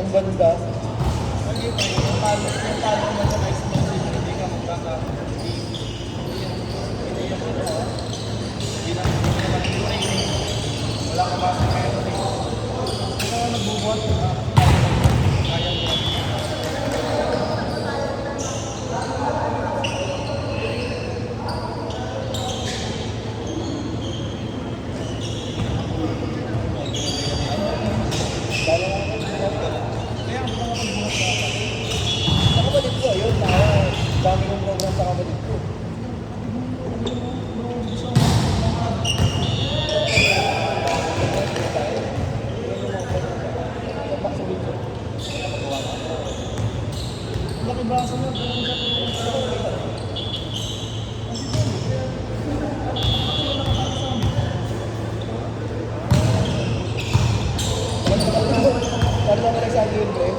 yung banda. Yung talo mo sa explosive, hindi ka magkaka-hindi yung hindi na training. Wala ka ba sa kaya rin. Hindi ka nagbubuhat, kaya mo. Sa kapatid ko, yun, dami kong program sa kapatid ko. Laki braso mo, Paano naman nagsabi yun, Dre?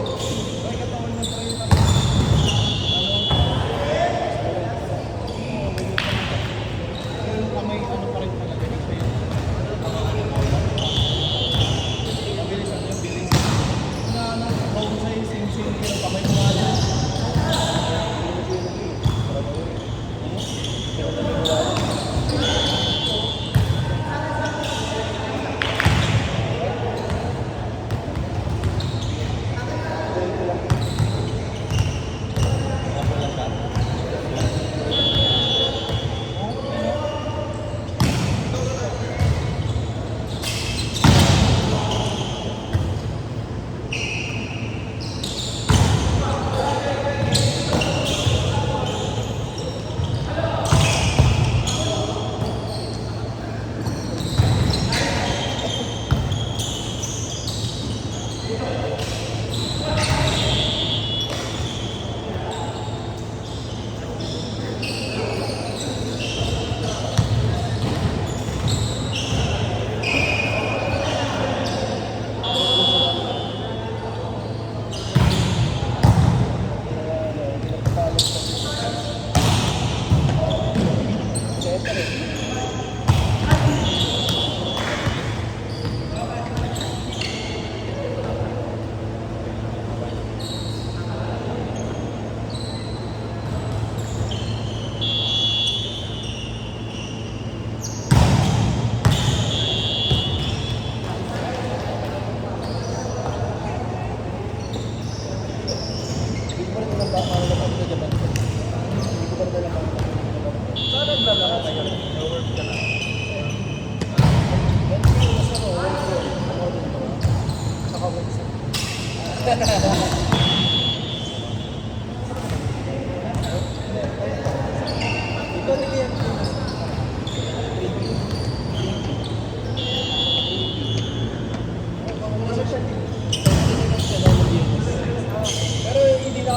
Pero hindi na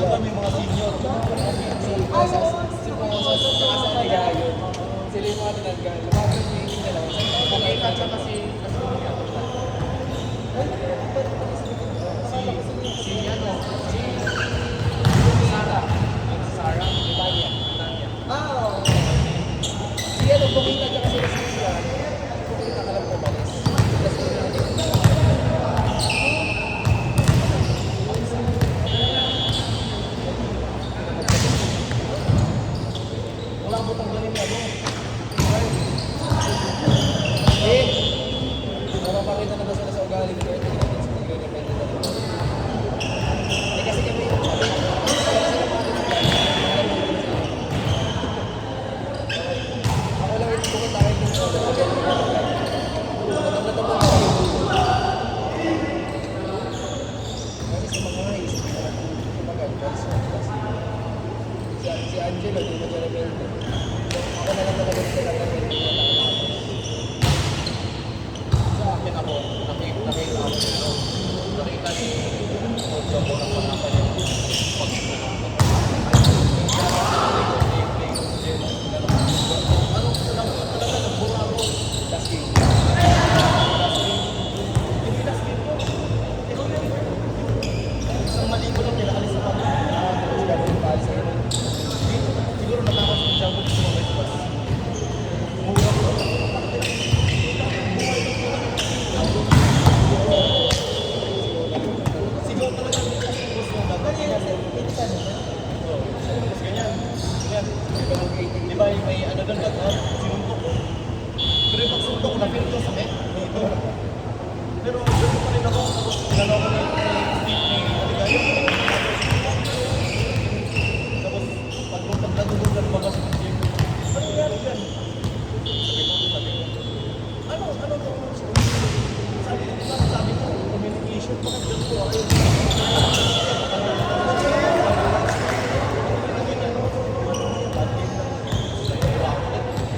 kami mga senior. sila yung mga tinanggal. Lumabas yung hindi nila. Okay, kasi si ano, bumita siya kasi si Sila. Bumita ka lang pumalis. Wala mo tanggalin na mo. Eh, napapakita na ba sila sa ugali ko? Kasi kami, ako lang ito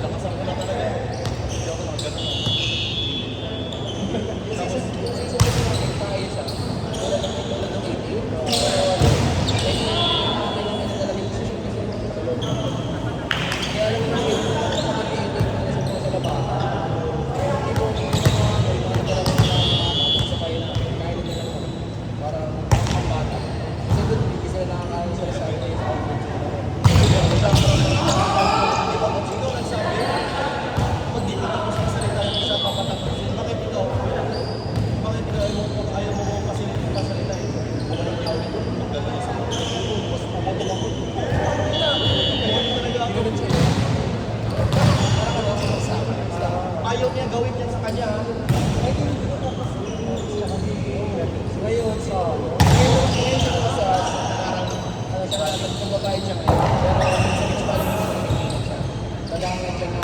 Lakasan ko na talaga. Hindi ako nakagano. Ayaw niya gawin yan sa kanya. Ngayon, ngayon siya sa parang, siya kung babae siya ngayon. Pero, sa gusto pa lang yung pinigil siya. Talagang lang siya na,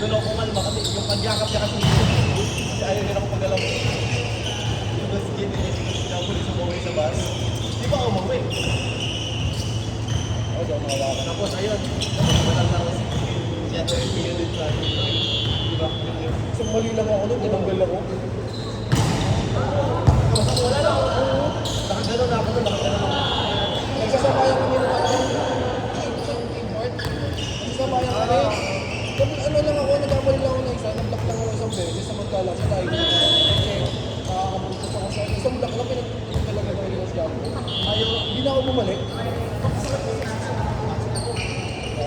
Doon ako kumalma kasi yung pagyakap niya kasi kasi ayaw nila ako pagalaw. Tapos gini, sinabuli sumuwi sa bus. Di ba umuwi? ako daw makawakan. Tapos ayun, matanda ko si siya to yung din sa akin. Di ba? So, mali lang ako nun, tinanggal ako. Wala na ako. Nakagano na ako nun, nakagano na ako. Nagsasabayan kami ng mga import. Nagsasabayan kami. Kung ano lang ako, nagkamali lang ako ng isa, nag-block lang ako isang beses, samantalang sa tayo. Kasi nakakabutas ako sa isang block lang, pinagtalaga ko yung gas gampo. Ayaw, hindi na ako bumalik.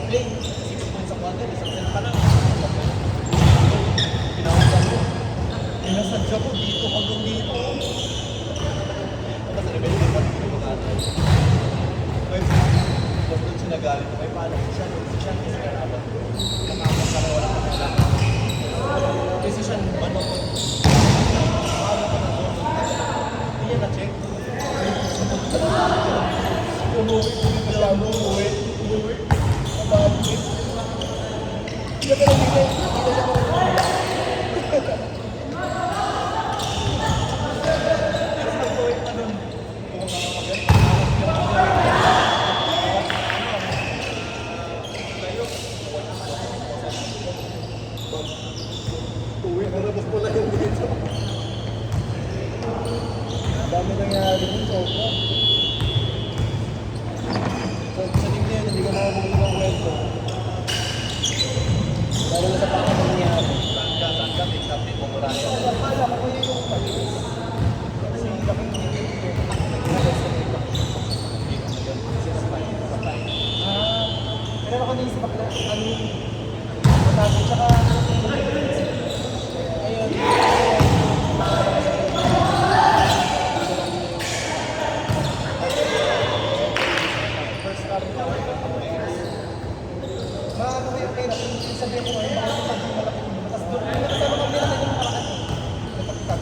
Okay, 6 points sa quarter, isang set pa lang. Pinawasan ko. Pinasadya ko dito hanggang dito. Tapos rebel ko pa dito ko natin. Tapos doon siya nagalit. May paano siya is karabat. Nakapag ka na wala ka pala. Kasi siya ano ko. Paano ka na doon? Hindi yan na-check. Umuwi. Mababit. Hindi ka lang dito. Hindi na ako. Tapos nag-uwi pa doon. Uwi na tapos pula yung dito. Ang dami nangyari dun, sobra. Sa tingin, hindi ko makabukli ng kwento. Lalo na sa pakang nangyari. Saan ka? May sabi mo mura niya. Akala ko po yung palinis. Kasi laking hindi ko nag-nagos sa iba. Pero ako naisip ako na, ano yung matapos, tsaka, ayun, first time na ako, maano ko yung pera, kung sabihin ko ngayon, baka yung malaki yun. Tapos doon, kasama kami na kayo ng parakat. Napagkat.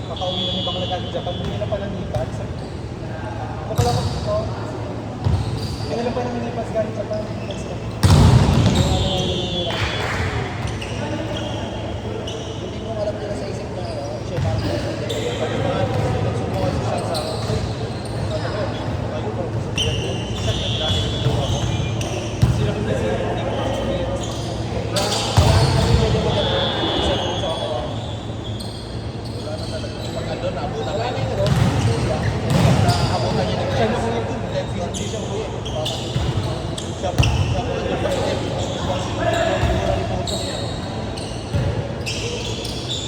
Kakauwi na ni Bangladesh ng Japan, hindi na pala nipat. Sabi ko, ako pala ko, kailan pa namin nipas galing Japan. Hindi ko alam nila sa isip na, siya parang Pag yung mga nagsumuha siya sa kayo parang sabihan ko. Isa yung dati na nagawa ko. Sila ko kasi hindi ko sabihin. Wala na talaga. Pag ano, naabutan ka niya. Naabutan niya na siya. Hindi siya uwi. Siya po nandun pa siya.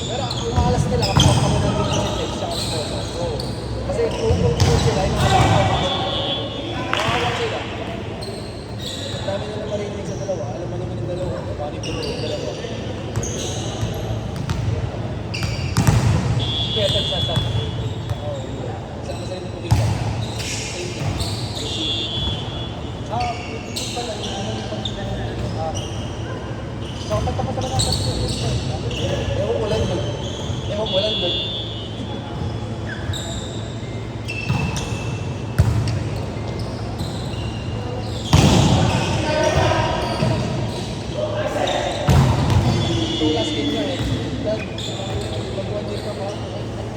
Pero ang malas nila kapag kami nandun kasi text siya kasi po. Kasi kung sila, yung mga nakakawak sila. Ang dami nila marinig sa dalawa. Alam mo naman yung dalawa. Paano yung dalawa? Kaya tagsasan. Saan sa rin yung pagkita? Same thing. Receiving. Ito pala yung ano yung pagkita. So, pagtapos naman ang pagkita. Ewan ko lang doon. Ito last game niya eh. Dahil, pag 1 year ka pa,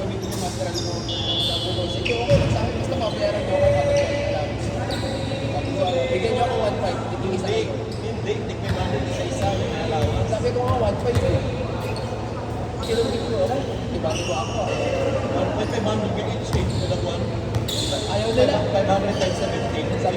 kami ko yung masteran mo. Sabi ko, sige, okay lang sa akin. Basta mabayaran niyo ako kapag allowance. Sabi ko, bigyan niyo ako 1.5. Tigil isa kayo. Hindi, may bandit isa-isa, may allowance. Sabi ko nga 1.5 eh. Kinumit ko, diba? Di ko ako ah. 1.5 bandit ka each, 8 to the 1. Ayaw nila. 500 tayo